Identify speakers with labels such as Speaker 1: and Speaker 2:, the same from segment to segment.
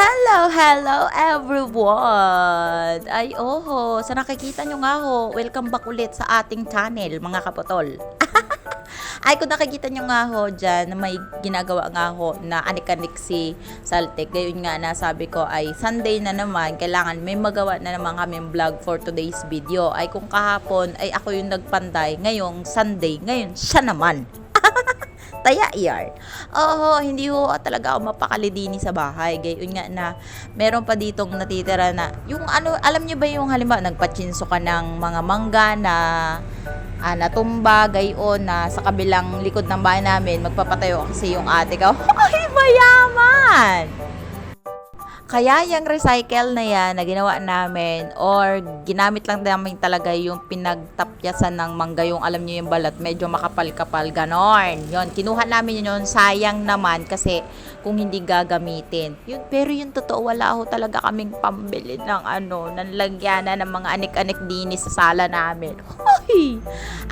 Speaker 1: Hello everyone! Ay, oho, sa nakikita nyo nga ho, welcome back ulit sa ating channel, mga kapotol. Ay, kung nakikita nyo nga ho dyan, na may ginagawa nga ho na anik-anik si Saltek. Gayon nga na sabi ko ay Sunday na naman, kailangan may magawa na naman kami vlog for today's video. Ay, kung kahapon ay ako yung nagpanday, ngayong Sunday, ngayon siya naman. Taya iyar. Oo, hindi ho talaga ako mapakalidini sa bahay. Gayon nga na meron pa ditong natitira na yung ano, alam niyo ba yung halimbawa nagpatsinso ka ng mga mangga na natumba, gayon na sa kabilang likod ng bahay namin magpapatayo kasi yung ate ko. Ay, mayaman! Kaya yung recycle na yan na ginawa namin or ginamit lang namin talaga yung pinagtapyasan ng mangga, yung alam nyo yung balat, medyo makapal-kapal, ganon. Yun, kinuha namin yun, sayang naman kasi kung hindi gagamitin. Yun, pero yung totoo, wala ho talaga kaming pambili ng ng lagyanan ng mga anik-anik dinis sa sala namin. Hoy!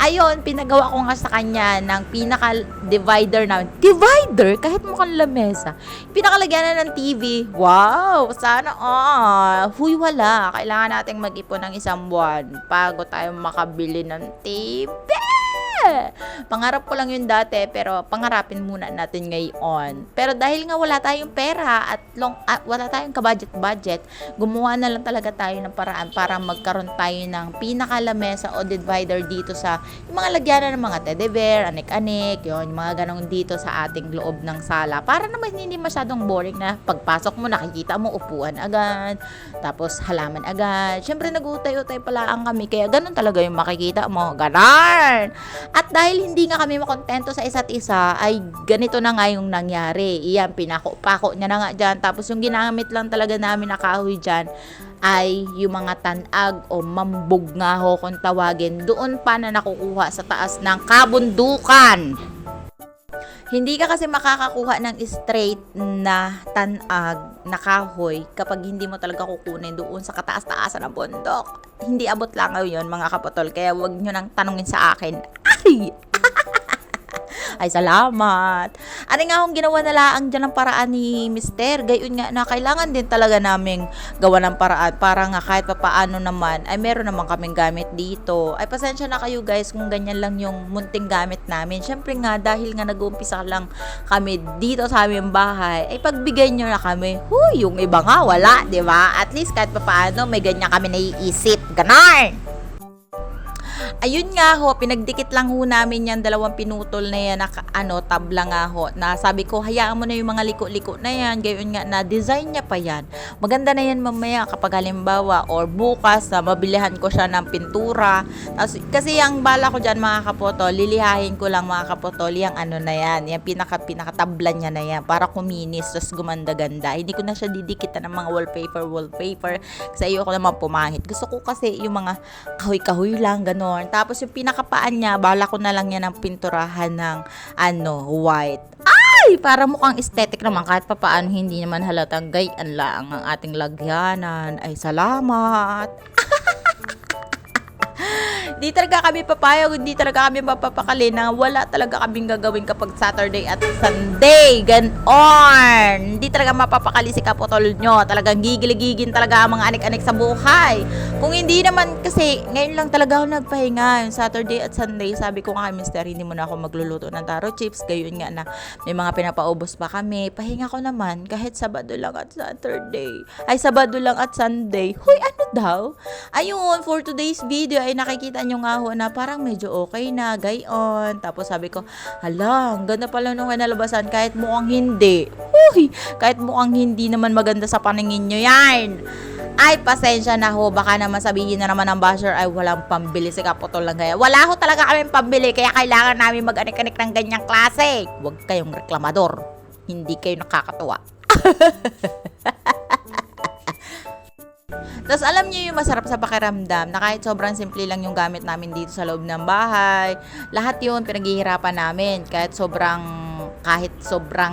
Speaker 1: Ayun, pinagawa ko nga sa kanya ng pinaka-divider namin. Divider? Kahit mukhang lamesa. Pinakalagyanan ng TV. Wow! Sana huy, wala. Kailangan nating mag-ipon ng isang buwan bago tayo makabili ng TV. Pangarap ko lang yun dati, pero pangarapin muna natin ngayon. Pero dahil nga wala tayong pera at wala tayong ka-budget, gumawa na lang talaga tayo ng paraan para magkaroon tayo ng pinakalamesa o divider dito sa yung mga lagyanan ng mga teddy bear, anik-anik, yun, yung mga ganong dito sa ating loob ng sala. Para naman hindi masyadong boring na pagpasok mo, nakikita mo upuan agad, tapos halaman agad. Siyempre nag-utay-utay pala ang kami, kaya ganun talaga yung makikita mo. Ganon! At dahil hindi nga kami makontento sa isa't isa, ay ganito na nga yung nangyari. Iyan, pinako-pako niya na nga dyan. Tapos yung ginamit lang talaga namin na kahoy dyan ay yung mga tanag o mambog nga ho kung tawagin. Doon pa na nakukuha sa taas ng kabundukan. Hindi ka kasi makakakuha ng straight na tanag na kahoy kapag hindi mo talaga kukunin doon sa kataas-taasan ng bundok. Hindi abot lang yun, mga kapotol. Kaya wag nyo nang tanungin sa akin. Ay! Ay, salamat. Ano nga akong ginawa na laang dyan ng paraan ni Mister. Gayon nga na kailangan din talaga naming gawa ng paraan para nga kahit papaano naman ay meron naman kaming gamit dito. Ay, pasensya na kayo guys kung ganyan lang yung munting gamit namin. Syempre nga dahil nga nag-uumpisa lang kami dito sa aming bahay, ay pagbigay nyo na kami. Huy, yung iba nga wala, di ba? At least kahit papaano may ganyan kami naiisip. Ganon! Ayun nga ho, pinagdikit lang ho namin yan, dalawang pinutol na yan, tabla nga ho, na sabi ko, hayaan mo na yung mga liko-liko na yan, gayon nga na design niya pa yan. Maganda na yan mamaya kapag halimbawa or bukas na mabilihan ko siya ng pintura. Kasi yung bala ko dyan mga kapotol, lilihahin ko lang mga kapotol, yung na yan, yung pinaka-tabla niya na yan, para kuminis, tapos gumanda-ganda. Hindi ko na siya didikitan ng mga wallpaper, kasi ayoko naman pumahit. Gusto ko kasi yung mga kahoy-kahoy lang, ganon. Tapos yung pinakapaan niya, bala ko na lang yan ng pinturahan ng white. Ay! Para mukhang aesthetic naman kahit papaano hindi naman halatang gayan lang ang ating lagyanan. Ay, salamat! Di talaga kami papayag, hindi talaga kami mapapakali na wala talaga kaming gagawin kapag Saturday at Sunday. Ganon! Hindi talaga mapapakali si kapotol nyo. Talagang gigiligigin talaga ang mga anik-anik sa buhay. Kung hindi naman, kasi ngayon lang talaga ako nagpahinga. Yung Saturday at Sunday, sabi ko nga kay Mister, hindi mo na ako magluluto ng taro chips. Gayon nga na may mga pinapaubos pa kami. Pahinga ko naman kahit Sabado lang at Saturday. Ay, Sabado lang at Sunday. Hoy, ano daw? Ayun, for today's video ay nakikita nyo nga ho na parang medyo okay na, gayon. Tapos sabi ko, hala, ang ganda pala nung nalabasan kahit mukhang hindi. Uy, kahit mukhang hindi naman maganda sa paningin nyo yan. Ay, pasensya na ho, baka naman sabihin na naman ng basher ay walang pambili si kapotol lang kaya. Wala ho talaga kaming pambili, kaya kailangan namin mag-anik-anik ng ganyang klase. Huwag kayong reklamador. Hindi kayo nakakatuwa. Tapos alam niyo yung masarap sa pakiramdam na kahit sobrang simple lang yung gamit namin dito sa loob ng bahay, lahat yun pinaghihirapan namin. Kahit sobrang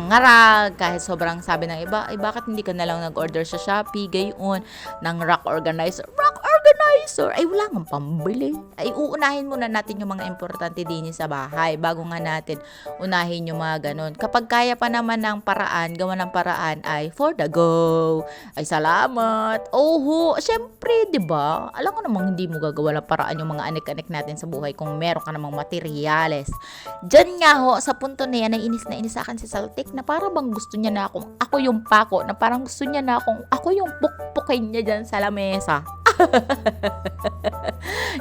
Speaker 1: ngarag, kahit sobrang sabi ng iba, ay bakit hindi ka na lang nag-order sa Shopee, gayon, ng rock organizer. Rock organizer! organizer. Ay, wala nga pambili. Ay, uunahin muna natin yung mga importante din sa bahay bago nga natin unahin yung mga ganon. Kapag kaya pa naman ng paraan, gawa ng paraan ay for the go. Ay, salamat. Oho, syempre, di ba? Alam ko namang hindi mo gagawa ng paraan yung mga anik-anik natin sa buhay kung meron ka namang materyales. Diyan nga ho, sa punto na yan, na inis sa akin si Saltik na parang bang gusto niya na ako yung pako, na parang gusto niya na ako yung pukpukin niya dyan sa lamesa.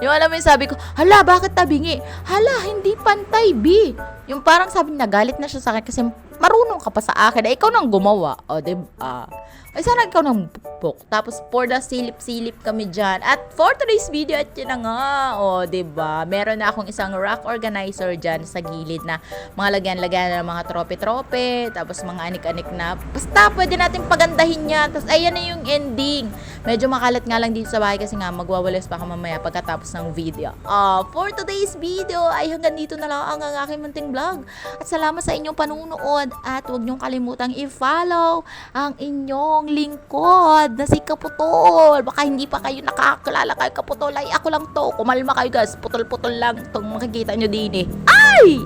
Speaker 1: Yung alam mo yung sabi ko, hala, bakit tabingi? Hala, hindi pantay, B. Yung parang sabi niya, galit na siya sa akin kasi marunong ka pa sa akin. Ikaw nang gumawa. O, diba? Ay, sana ikaw nang pukpok. Tapos, for the silip-silip kami dyan. At for today's video, at yun na nga. O, diba? Meron na akong isang rack organizer dyan sa gilid na mga lagyan-lagyan ng mga trope-trope. Tapos, mga anik-anik na. Basta, pwede natin pagandahin niya. Tapos, ayan na yung ending. Medyo makalat nga lang dito sa bahay kasi nga magwawalis pa ako mamaya pagkatapos ng video. For today's video ay hanggang dito na lang ang aking munting vlog. At salamat sa inyong panunood at huwag niyong kalimutang i-follow ang inyong lingkod na si Kaputol. Baka hindi pa kayo nakakilala kay Kaputol ay ako lang to. Kumalma kayo guys, putol-putol lang itong makikita nyo din eh. Ay!